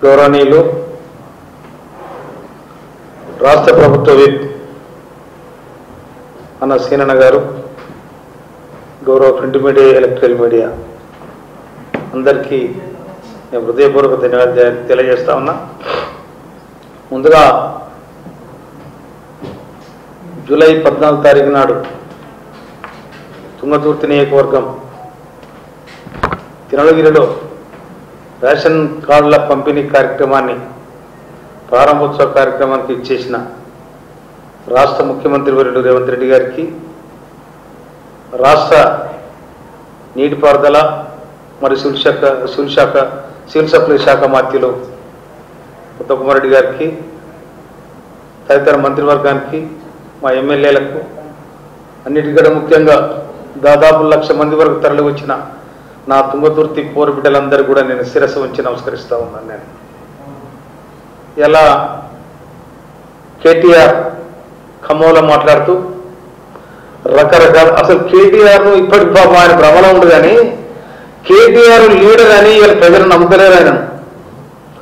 గౌరవనీయులు రాష్ట్ర ప్రభుత్వ విప్ అన్న సీనన్న గారు, గౌరవ ప్రింట్ మీడియా, ఎలక్ట్రికల్ మీడియా అందరికీ నేను హృదయపూర్వక ధన్యవాదాలు తెలియజేస్తా ఉన్నా. ముందుగా జూలై 14 తారీఖు నాడు తుంగతుర్తి నియోజకవర్గం తిరుమలగిరిలో రేషన్ కార్డుల పంపిణీ కార్యక్రమాన్ని, ప్రారంభోత్సవ కార్యక్రమానికి ఇచ్చేసిన రాష్ట్ర ముఖ్యమంత్రి వర్యులు రేవంత్ రెడ్డి గారికి, రాష్ట్ర నీటిపారుదల మరియు సివిల్ సప్లై శాఖ మంత్రులు ఉత్తమ్ కుమార్ రెడ్డి గారికి, తదితర మంత్రివర్గానికి, మా ఎమ్మెల్యేలకు, అన్నిటికంటే ముఖ్యంగా దాదాపు 1,00,000 మంది వరకు తరలి వచ్చిన నా తుంగతుర్తి పోరు బిడ్డలందరూ కూడా నేను శిరస్సు ఉంచి నమస్కరిస్తూ ఉన్నాను. నేను ఇలా కేటీఆర్ ఖమ్మంలో మాట్లాడుతూ రకరకాల, అసలు కేటీఆర్ను ఇప్పటికి పాపం ఆయన భ్రమలో ఉంది, కానీ కేటీఆర్ లీడర్ అని వీళ్ళ ప్రజలు నమ్ముతలేరు. ఆయన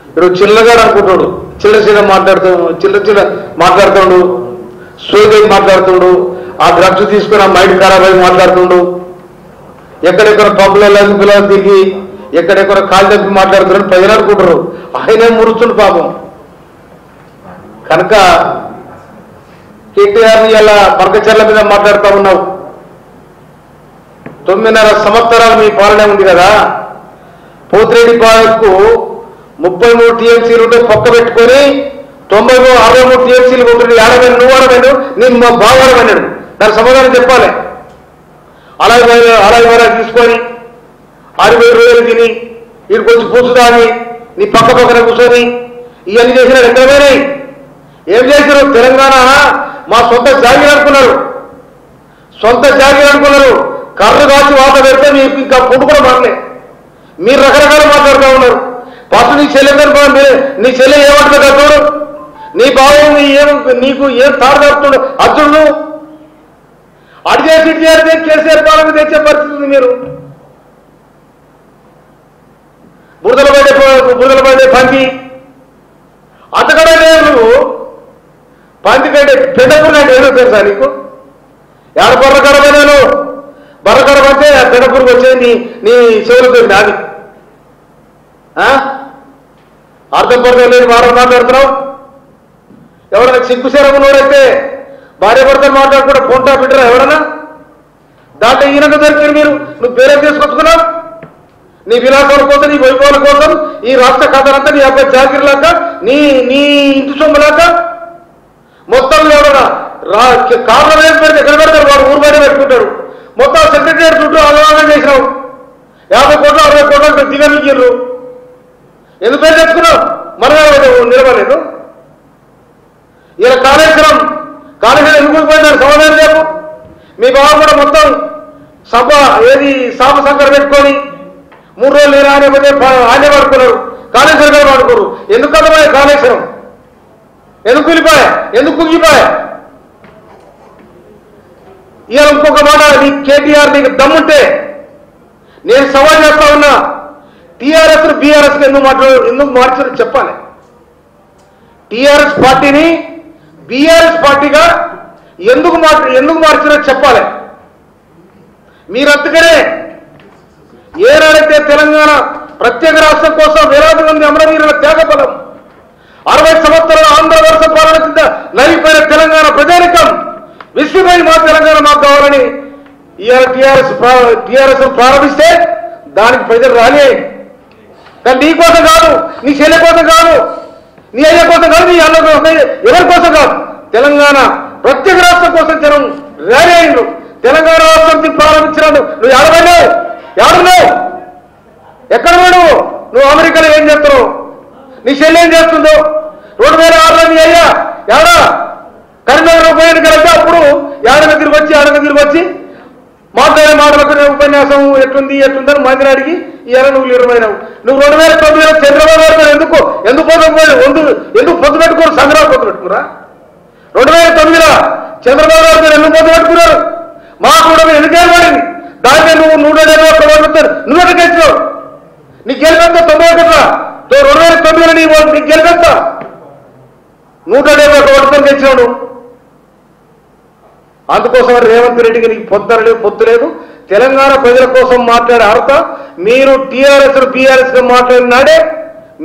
ఇప్పుడు చిల్లగాడు అనుకుంటాడు, చిల్ల మాట్లాడుతుండు, సోదై మాట్లాడుతుండు, ఆ డ్రగ్స్ తీసుకుని ఆ మైండ్ ఖరాబ్ అయి మాట్లాడుతుండు, ఎక్కడెక్కడ పబ్బులలో పిల్లలు తిరిగి ఎక్కడెక్కడ కాలు తప్పి మాట్లాడుతున్నాడు ప్రజలు అనుకుంటారు. ఆయనే మురుస్తుండు పాపం. కనుక కేటీఆర్ని ఇలా పరకచర్ల మీద మాట్లాడుతూ ఉన్నావు. 9.5 సంవత్సరాలు మీ పాలనే ఉంది కదా. పోతిరెడ్డి పాలకు 33 టీఎంసీలు ఉంటే పక్క పెట్టుకొని 63 టీఎంసీలు ఉంటుంది. ఆడమైన నువ్వు ఆడమైన నేను మా బావాడమన్నాడు. దానికి సమాధానం చెప్పాలి. అలాగే తీసుకొని 60,000 తిని వీడికి వచ్చి కూర్చుదాని నీ పక్కన కూర్చొని ఇవన్నీ చేసినాడు. ఎక్కడ పోయినాయి? ఏం చేశారు? తెలంగాణ మా సొంత జాగీర్ అనుకున్నారు. కర్రు కాచి వాత పెడితే మీకు ఇంకా పుట్టు కూడా మారలే. మీరు రకరకాలు మాట్లాడుతూ ఉన్నారు. ఫస్ట్ నీ చెల్లె ఏమంటుందో చూడు. నీ బావం నీకు ఏం తాడుతుండు అర్జునుడు అడిగేసి చేస్తే కేసీఆర్ పాలన తెచ్చే పరిస్థితి ఉంది. మీరు బురదల పడే పంది అంతకడే లేదు. నువ్వు పంది కంటే పెద్దపూర్ అంటే ఏదో తెలుసా నీకు? ఎవడ బర్రకడమైనాను బర్రకడమంటే పెద్దపూర్కి వచ్చేది నీ చెవులకు నాది. అర్థం పర్థం లేని మాట్లాడుతున్నావు. ఎవరైనా సిగ్గుశరమునోడైతే భార్య భర్తలు మాట్లాడుకుంటే ఫోన్టా పెట్టరా ఎవడన్నా? దాంట్లో ఈయనకు దొరికింది. నువ్వు పేరే తీసుకొచ్చుకున్నావు. నీ విలాసాల కోసం, నీ వైభవాల కోసం ఈ రాష్ట్ర ఖాతానంతా నీ అబ్బాయి జాగిర్ లాగా, నీ ఇంటి సొమ్ము లాగా మొత్తం ఎవడన్నా కార్ల వేసి పెడితే ఎక్కడ పెడతారు? వాడు ఊరు బయట పెట్టుకుంటాడు. మొత్తం సెక్రటరీ చుట్టూ ఆందోళన చేసినావు. 50 కోట్లు 60 కోట్లు దిగలిగిర్రు. ఎందుకు పేరు తెచ్చుకున్నావు? మరొక నిలబడలేదు. ఇలా కాళేశ్వరం ఎందుకు పోయినారు? సమాధానం చెప్పు. మీ బావ కూడా మొత్తం సాప సంకర పెట్టుకొని 3 రోజులు నేను ఆనేపోతే ఆనే పడుకున్నారు. కాళేశ్వరం గారు పడుకోరు. ఎందుకు అర్థమయ్యా? కాళేశ్వరం ఎందుకు కూలిపోయా? ఎందుకు కుంగిపోయా? ఇవాళ ఇంకొక మాట, నీ కేటీఆర్ నీకు దమ్ముంటే నేను సవాల్ చేస్తా ఉన్నా. టీఆర్ఎస్ బీఆర్ఎస్ ఎందుకు మార్చారో చెప్పాలి. టీఆర్ఎస్ పార్టీని బీఆర్ఎస్ పార్టీగా ఎందుకు మార్చారో చెప్పాలి. మీరు అందుకనే ఏనాడైతే తెలంగాణ ప్రత్యేక రాష్ట్రం కోసం వేలాది మంది అమరవీరుల త్యాగబలం, 60 సంవత్సరాల ఆంధ్ర వలస పాలన కింద నలిగిపోయిన తెలంగాణ ప్రజానికం విశ్వమై మా తెలంగాణ మాకు కావాలని ఇవాళ టీఆర్ఎస్ ప్రారంభిస్తే దానికి ప్రజలు రాలే. కానీ నీ కోసం కాదు, నీ చెల్లె కోసం కాదు, నీ అయ్య కోసం కాదు, నీ అన్న కోసం, ఎవరి కోసం కాదు. తెలంగాణ ప్రత్యేక రాష్ట్రం కోసం జనం ర్యాలీ అయిండు. తెలంగాణ రాష్ట్రం ప్రారంభించినాడు. నువ్వు ఎవడున్నావు? ఎక్కడ నువ్వు అమెరికాలో ఏం చేస్తున్నావు? నీ చెల్లి ఏం చేస్తుందో? 2006లో నీ అయ్యా ఎవడా కరీంనగర్ ఉప ఎన్నికలంటే అప్పుడు ఆడగా తిరిగి వచ్చి మాట్లాడే మాటలకు ఉపన్యాసం ఎట్లుందని మందిని అడిగి ఇవాళ నువ్వు లీడమైనావు. నువ్వు 2009లో చంద్రబాబు గారు ఎందుకు పొద్దు పెట్టుకోరు? సంగ్రహం పొద్దు పెట్టుకురా. 2009లో చంద్రబాబు గారు ఎందుకు పొద్దు పెట్టుకున్నారు? మాకు కూడా ఎన్నికలు పడింది. దానికి నువ్వు 170 నువ్వు ఎక్కడికి వచ్చినావు? నీ గెలిపంతా 91 2009 నీకు గెలిపెత్తా 171 ఓటుతో గెలిచినాడు. అందుకోసం రేవంత్ రెడ్డికి నీకు పొత్తు లేదు. తెలంగాణ ప్రజల కోసం మాట్లాడే అర్హత మీరు టీఆర్ఎస్ బీఆర్ఎస్ గా మాట్లాడినాడే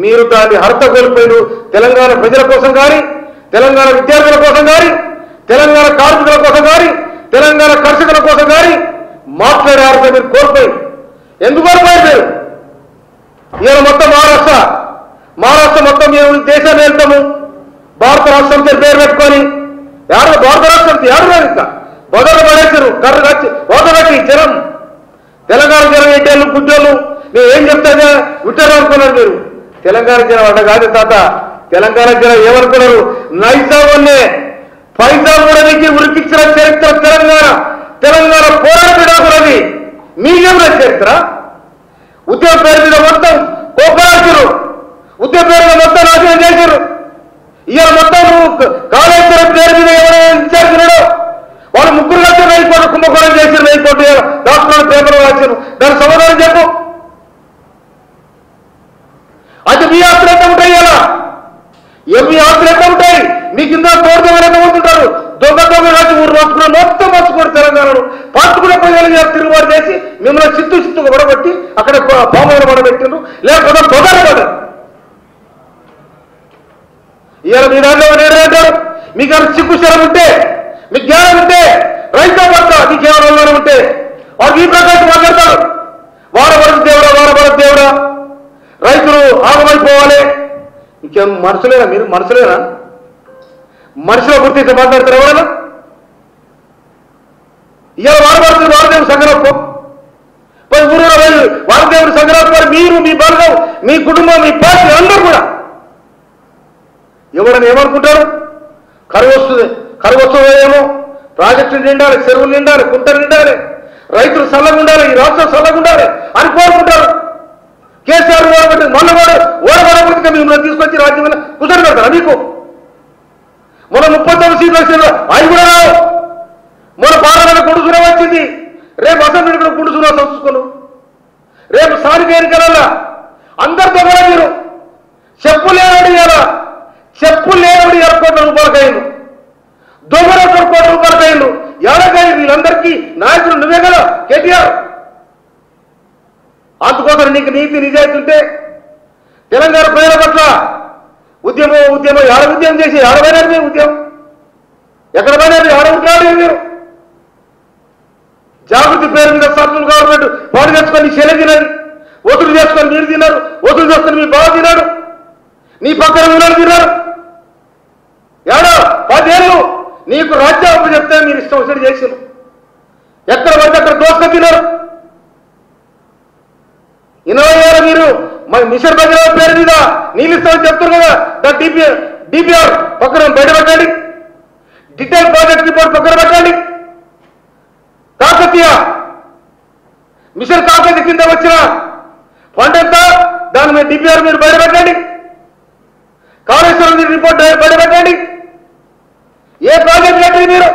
మీరు దాన్ని అర్హత కోల్పోయారు. తెలంగాణ ప్రజల కోసం కానీ, తెలంగాణ విద్యార్థుల కోసం కానీ, తెలంగాణ కార్మికుల కోసం కానీ, తెలంగాణ కర్షకుల కోసం కానీ మాట్లాడే అర్హత మీరు కోల్పోయారు. ఎందుకు కోల్పోయారు మీరు? ఇవాళ మొత్తం మహారాష్ట్ర మొత్తం మేము దేశాన్ని వెళ్తాము భారత రాష్ట్రం పేరు పెట్టుకొని ఎవరు భారత రాష్ట్రం ఎవరు ఇంకా బొదలు పడేశారు. కర్ర కచ్చి ఓదబెట్టి జనం తెలంగాణ జనం ఏంటేళ్ళు గుడ్డోళ్ళు మేము ఏం చెప్తానే వింటారు అనుకున్నారు మీరు. తెలంగాణ జనం అడ్డ కాదు తాత. తెలంగాణ జనం ఏమనుకున్నారు? నైజామన్నే పైసా కూడా నీకు ఉరికించిన చరిత్ర తెలంగాణ పోరాటది మీకేమైనా చరిత్ర. ఉద్యమ పేరు మీద మొత్తం కోపరాశారు, ఉద్యమ పేరు మీద మొత్తం నాశనం చేశారు. ఇవాళ మొత్తం కాళేశ్వరం పేరు మీద ఎవరైనా ఇన్ఛార్జ్ ఉన్నాడో వాళ్ళు ముగ్గురు కలిసి 1000 కోట్లు కుంభకోణం చేశారు. 1000 కోట్లు రాష్ట్రాలు పేపర్లు రాశారు. దాని సమాధానం చెప్పు. అది మీ ఆస్తులు ఎంత ఉంటాయి? ఇలా మీ ఆస్తులు ఎంత ఉంటాయి? మీ కింద తోడుదొంగలు ఎంతమంది ఉంటారు? దొంగ రాసి ఊరు మార్చుకుని మొత్తం మార్చుకోండి. తెలంగాణను పంచుకునే ప్రజలు తిరుగుబాటు చేసి మిమ్మల్ని చిత్తుగా పడబట్టి అక్కడ పాములను పడబెట్టిండ్రు. లేకపోతే పొగలు ఇవాళ మీ దాంట్లో నేనంటారు మీకు అది సిగ్గు శరం ఉంటే, మీకు జ్ఞానం ఉంటే, రైతు పట్ల మీకు ఏమైనా ఉంటే వారు ఈ ప్రకాశం మాట్లాడతారు. వారభరత దేవుడా రైతులు ఆగమైపోవాలి. ఇంకేం మనుషులేనా మీరు? మనుషుల గుర్తించి మాట్లాడతారు ఎవరైనా? ఇవాళ వారదేవుడు సంగ్రహం పోయి ఊరు వారదేవుడు సంగ్రహం మీరు, మీ బలగం, మీ కుటుంబం, మీ పార్టీ అందరూ కూడా ఎవడని ఏమనుకుంటారు? కరువు వస్తుందేమో, ప్రాజెక్టులు నిండాలి, చెరువులు నిండాలి, కుంటలు నిండాలి, రైతులు చల్లగా ఉండాలి, ఈ రాష్ట్రం చల్లగా ఉండాలి అని కోరుకుంటారు. కేసీఆర్ ఓడబడబడితే మిమ్మల్ని తీసుకొచ్చి రాజ్యం కుదర పెడతారా మీకు? మొన్న 39 సీట్లు వచ్చిందో అవి కూడా రావు. మొన్న పార్లమెంట్ గుడుసునే వచ్చింది. రేపు అసెంబ్లీ కూడా గుడుసునా చూసుకున్నాం. రేపు స్థానిక ఎన్నికలలో అందరితో కూడా మీరు చెప్పులు లేనడి కోట్ల రూపాయలకైండు, దొంగల కోట్ల రూపాయలకైండు. ఎవరికైంది? వీళ్ళందరికీ నాయకులు నువ్వే కదా కేటీఆర్. అందుకోసం నీకు నీతి నిజాయితీ ఉంటే తెలంగాణ ప్రజల పట్ల ఉద్యమం ఆడ ఉద్యమం చేసి ఆడమైనారు మీరు. ఉద్యమం ఎక్కడ పోయినారు? ఆడ ఉంటాడు మీరు. జాగృతి పేరు మీద సెంట్రల్ గవర్నమెంట్ పాడు చేసుకొని చెల్లె తినది, వసూలు చేసుకొని మీరు తిన్నారు, వసూలు చేసుకొని మీ బావ తిన్నాడు, నీ పక్కన ఉన్నాడు తిన్నారు. ఏడో 10 ఏళ్ళు నీకు రాజ్యాంగం చెప్తే మీరు ఇష్టం వచ్చి చేశారు. ఎక్కడ పడితే అక్కడ దోసుకొని తిన్నారు. 20 ఏళ్ళు మీరు మిషన్ భగీరథ పేరు మీద నీళ్ళు ఇస్తామని చెప్తారు కదా. డిపిఆర్ పక్కన బయట పెట్టండి, డీటెయిల్ ప్రాజెక్ట్ రిపోర్ట్ పక్కన పెట్టండి. కాకతీయ మిషన్ కాకతీయ కింద వచ్చిన ఫండ్ ఎంత దాని మీద డిపిఆర్ మీరు బయట పెట్టండి. కాళేశ్వరం రిపోర్ట్ బయట పెట్టండి. ఏ ప్రాజెక్ట్ కట్టింది మీరు?